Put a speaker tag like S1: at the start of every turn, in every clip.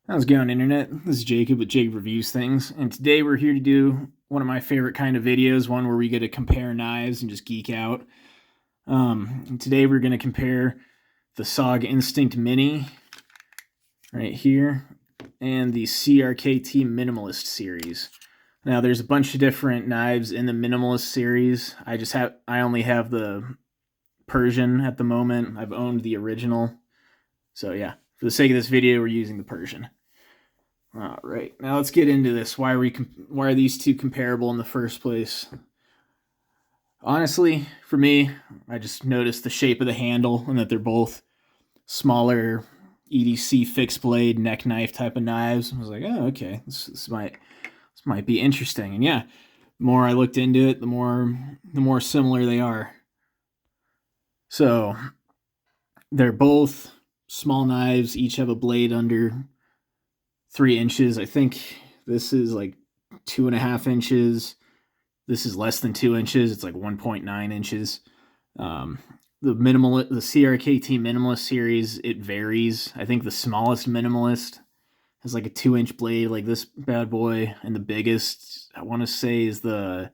S1: How's it going, Internet? This is Jacob with Jacob Reviews Things, and today we're here to do one of my favorite kind of videos, one where we get to compare knives and just geek out. And today we're going to compare the SOG Instinct Mini right here and the CRKT Minimalist series. Now, there's a bunch of different knives in the Minimalist series. I only have the Persian at the moment. I've owned the original. So yeah, for the sake of this video, we're using the Persian. All right, now let's get into this. Why are these two comparable in the first place? Honestly, for me, I just noticed the shape of the handle and that they're both smaller EDC fixed blade neck knife type of knives. I was like, oh, okay, this might be interesting. And yeah, the more I looked into it, the more similar they are. So they're both small knives, each have a blade under 3 inches. I think this is like 2.5 inches. This is less than 2 inches. It's like 1.9 inches. The CRKT Minimalist series, it varies. I think the smallest Minimalist has like a 2-inch blade like this bad boy, and the biggest, I want to say, is the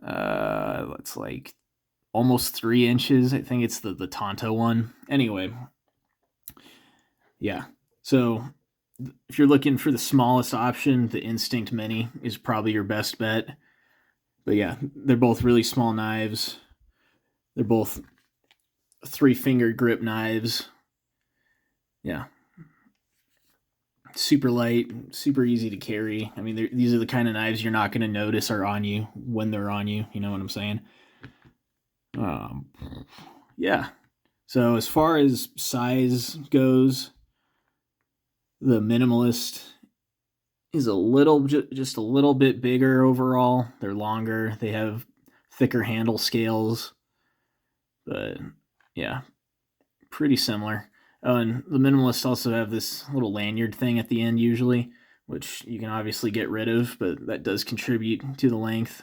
S1: it's like almost 3 inches. I think it's the Tonto one. Anyway, yeah. So if you're looking for the smallest option, the Instinct Mini is probably your best bet. But yeah, they're both really small knives. They're both 3-finger grip knives. Yeah. Super light, super easy to carry. I mean, these are the kind of knives you're not going to notice are on you when they're on you. You know what I'm saying? Yeah. So as far as size goes, the Minimalist is just a little bit bigger overall. They're longer. They have thicker handle scales. But yeah, pretty similar. Oh, and the Minimalists also have this little lanyard thing at the end usually, which you can obviously get rid of, but that does contribute to the length.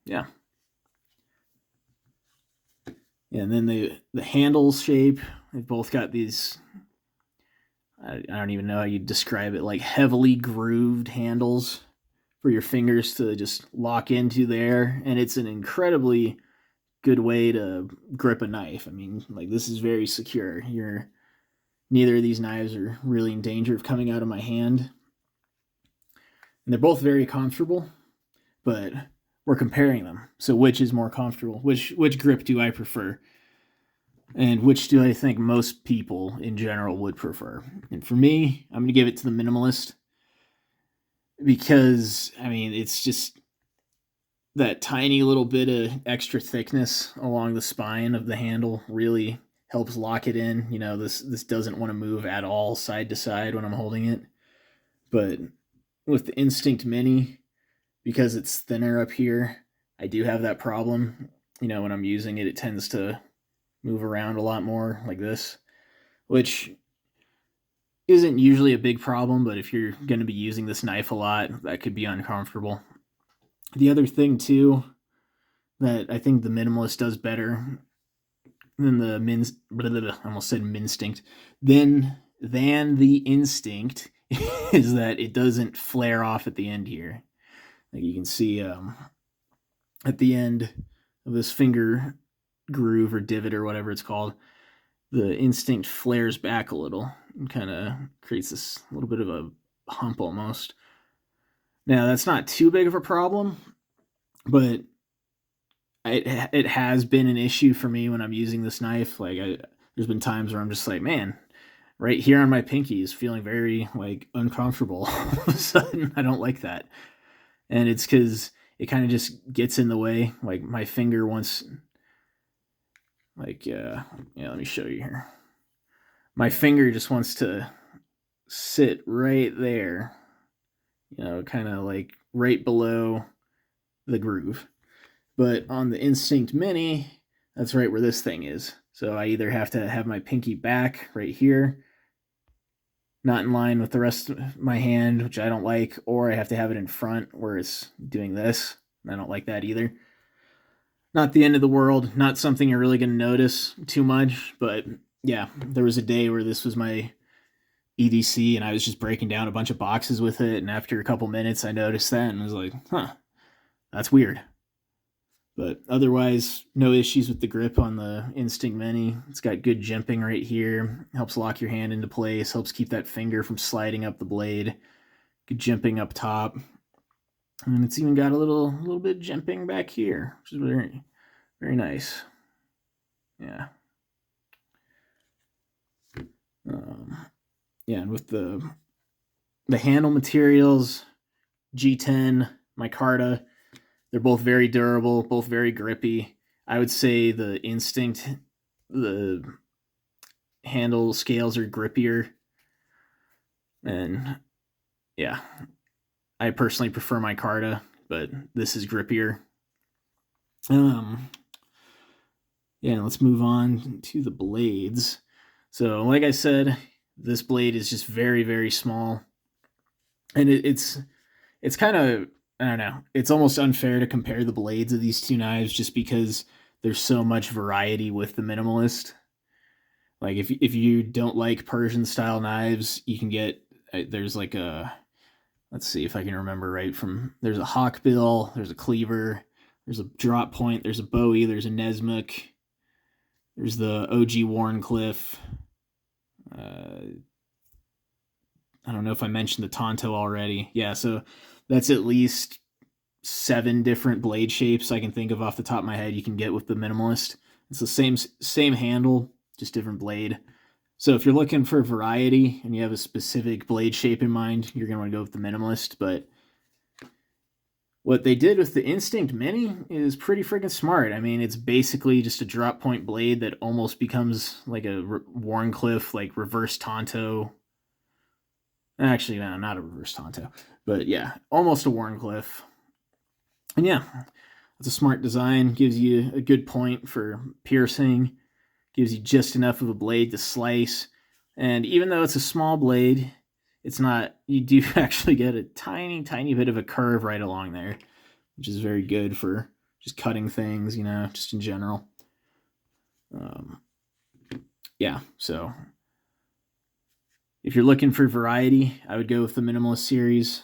S1: Yeah. And then the handles shape, they've both got these, I don't even know how you describe it, like heavily grooved handles for your fingers to just lock into there. And it's an incredibly good way to grip a knife. I mean, like, this is very secure. Neither of these knives are really in danger of coming out of my hand. And they're both very comfortable, but we're comparing them. So which is more comfortable? Which grip do I prefer? And which do I think most people in general would prefer? And for me, I'm going to give it to the Minimalist because, I mean, it's just that tiny little bit of extra thickness along the spine of the handle really helps lock it in. You know, this doesn't want to move at all side to side when I'm holding it. But with the Instinct Mini, because it's thinner up here, I do have that problem. You know, when I'm using it, it tends to move around a lot more like this, which isn't usually a big problem, but if you're going to be using this knife a lot, that could be uncomfortable. The other thing too that I think the Minimalist does better than the I almost said Minstinct, than the Instinct is that it doesn't flare off at the end here. Like you can see at the end of this finger groove or divot or whatever it's called, the Instinct flares back a little and kind of creates this little bit of a hump almost. Now, that's not too big of a problem, but it has been an issue for me when I'm using this knife. Like, there's been times where I'm just like, man, right here on my pinky is feeling very like uncomfortable. All of a sudden, I don't like that, and it's because it kind of just gets in the way. Like my finger wants, like, yeah, let me show you here. My finger just wants to sit right there, you know, kind of like right below the groove. But on the Instinct Mini, that's right where this thing is. So I either have to have my pinky back right here, not in line with the rest of my hand, which I don't like, or I have to have it in front where it's doing this. I don't like that either. Not the end of the world, not something you're really going to notice too much, but yeah, there was a day where this was my EDC, and I was just breaking down a bunch of boxes with it, and after a couple minutes I noticed that and was like, huh, that's weird. But otherwise, no issues with the grip on the Instinct Mini. It's got good jimping right here. Helps lock your hand into place. Helps keep that finger from sliding up the blade. Good jimping up top. And it's even got a little bit of jimping back here, which is very, very nice. Yeah. Yeah, and with the handle materials, G10, micarta, they're both very durable, both very grippy. I would say the Instinct, the handle scales are grippier. And yeah, I personally prefer micarta, but this is grippier. Yeah, let's move on to the blades. So, like I said, this blade is just very, very small. And it's kind of, I don't know, it's almost unfair to compare the blades of these two knives just because there's so much variety with the minimalist. Like if you don't like Persian style knives, you can get, there's like a, let's see if I can remember right, from, there's a hawkbill, there's a cleaver, there's a drop point, there's a Bowie, there's a Nesmuk, there's the OG Warncliffe. I don't know if I mentioned the Tonto already. Yeah, so that's at least 7 different blade shapes I can think of off the top of my head you can get with the minimalist. It's the same handle, just different blade. So if you're looking for variety and you have a specific blade shape in mind, you're going to want to go with the minimalist. But what they did with the Instinct Mini is pretty freaking smart. I mean, it's basically just a drop point blade that almost becomes like a Warncliffe, like reverse Tonto. Actually, no, not a reverse Tonto. But yeah, almost a Warncliffe. And yeah, it's a smart design. Gives you a good point for piercing. Gives you just enough of a blade to slice. And even though it's a small blade, it's not, you do actually get a tiny, tiny bit of a curve right along there, which is very good for just cutting things, you know, just in general. Yeah, so if you're looking for variety, I would go with the Minimalist series.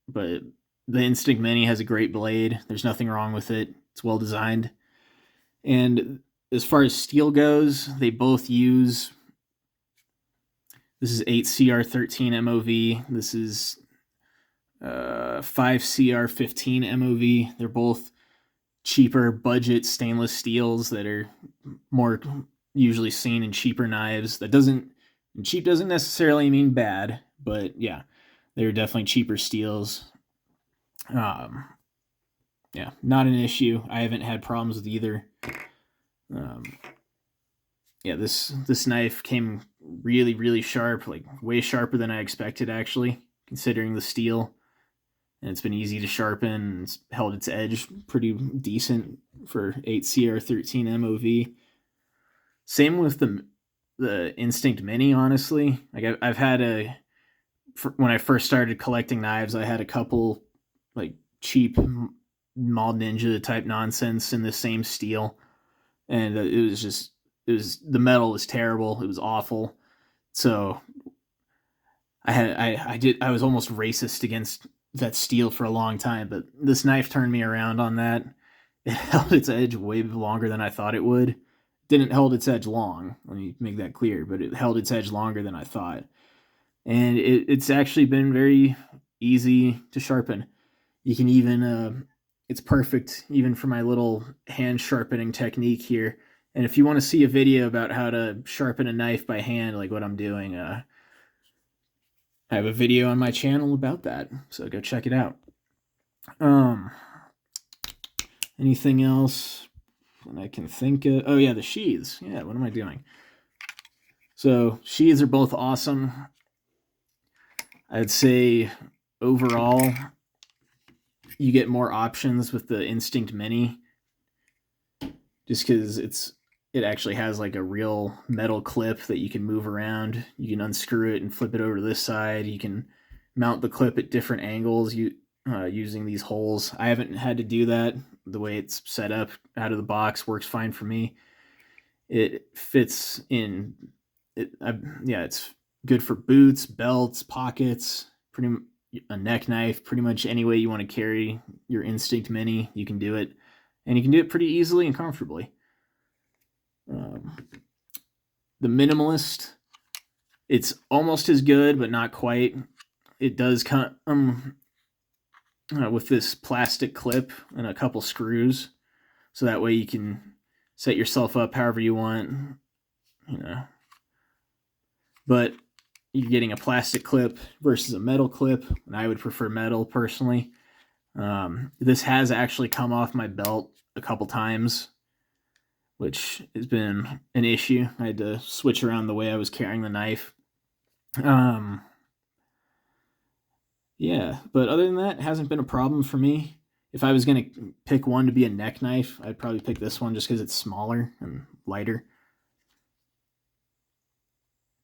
S1: But the Instinct Mini has a great blade. There's nothing wrong with it. It's well designed. And as far as steel goes, they both use, this is 8CR13 MOV. This is 5CR15 MOV. They're both cheaper budget stainless steels that are more usually seen in cheaper knives. Cheap doesn't necessarily mean bad, but yeah, they're definitely cheaper steels. Yeah, not an issue. I haven't had problems with either. Yeah, this knife came really, really sharp, like way sharper than I expected, actually, considering the steel. And it's been easy to sharpen. It's held its edge pretty decent for 8CR13 MOV. Same with the Instinct Mini, honestly. Like I've had when I first started collecting knives, I had a couple like cheap Maul Ninja type nonsense in the same steel, and the metal was terrible. It was awful. So I was almost racist against that steel for a long time, but this knife turned me around on that. It held its edge way longer than I thought it would. Didn't hold its edge long, let me make that clear, but it held its edge longer than I thought. And it's actually been very easy to sharpen. You can even, it's perfect even for my little hand sharpening technique here. And if you want to see a video about how to sharpen a knife by hand, like what I'm doing, I have a video on my channel about that, so go check it out. Anything else that I can think of? Oh yeah, the sheaths. Yeah, what am I doing? So sheaths are both awesome. I'd say overall, you get more options with the Instinct Mini, just because it actually has like a real metal clip that you can move around. You can unscrew it and flip it over to this side. You can mount the clip at different angles using these holes. I haven't had to do that. The way it's set up out of the box works fine for me. It fits in. It's good for boots, belts, pockets, a neck knife, pretty much any way you want to carry your Instinct Mini, you can do it. And you can do it pretty easily and comfortably. The Minimalist, it's almost as good, but not quite. It does come with this plastic clip and a couple screws, so that way you can set yourself up however you want, you know. But you're getting a plastic clip versus a metal clip, and I would prefer metal personally. This has actually come off my belt a couple times, which has been an issue. I had to switch around the way I was carrying the knife. Yeah, but other than that, it hasn't been a problem for me. If I was going to pick one to be a neck knife, I'd probably pick this one just because it's smaller and lighter.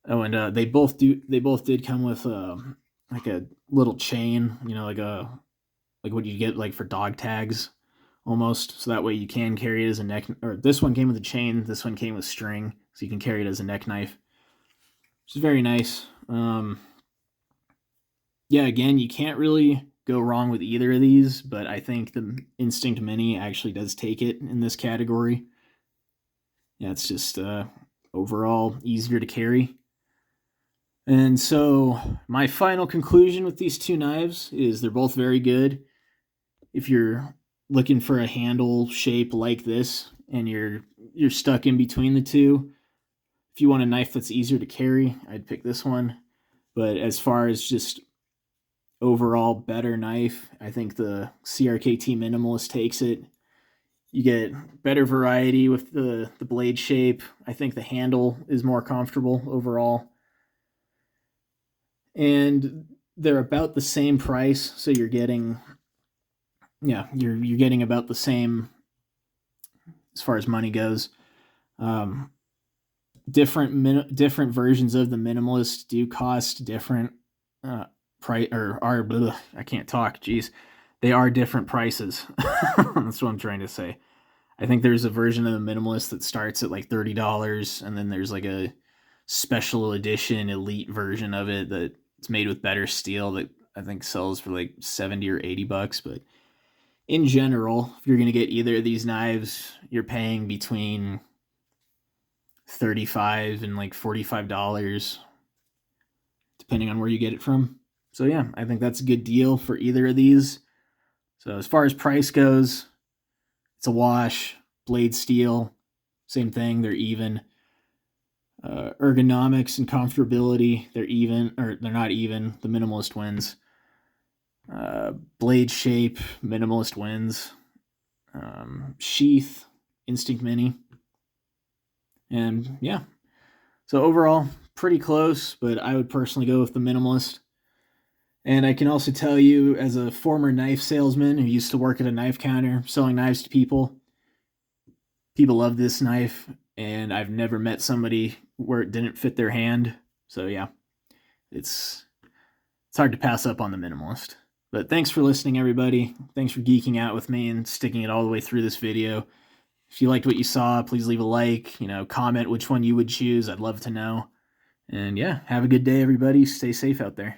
S1: Oh, and they both did come with like a little chain, you know, like what you get like for dog tags almost. So that way you can carry it as a neck, or this one came with a chain, this one came with string, so you can carry it as a neck knife, which is very nice. Yeah, again, you can't really go wrong with either of these, but I think the Instinct Mini actually does take it in this category. Yeah, it's just overall easier to carry. And so my final conclusion with these two knives is they're both very good. If you're looking for a handle shape like this and you're stuck in between the two, if you want a knife that's easier to carry, I'd pick this one. But as far as just overall better knife, I think the CRKT Minimalist takes it. You get better variety with the blade shape. I think the handle is more comfortable overall. And they're about the same price, so you're getting, yeah, you're getting about the same as far as money goes. Different versions of the Minimalist do cost different price, or are, I can't talk, geez. They are different prices. That's what I'm trying to say. I think there's a version of the Minimalist that starts at like $30, and then there's like a special edition elite version of it that's made with better steel that I think sells for like 70 or 80 bucks. But in general, if you're going to get either of these knives, you're paying between $35 and like $45, depending on where you get it from. So yeah, I think that's a good deal for either of these. So as far as price goes, it's a wash. Blade steel, same thing, they're even. Ergonomics and comfortability, they're even, or they're not even. The Minimalist wins. Blade shape, Minimalist wins. Sheath, Instinct Mini. And yeah, so overall, pretty close, but I would personally go with the Minimalist. And I can also tell you, as a former knife salesman who used to work at a knife counter selling knives to people, people love this knife, and I've never met somebody where it didn't fit their hand. So yeah, it's hard to pass up on the Minimalist. But thanks for listening, everybody. Thanks for geeking out with me and sticking it all the way through this video. If you liked what you saw, please leave a like, comment which one you would choose. I'd love to know. And yeah, have a good day, everybody. Stay safe out there.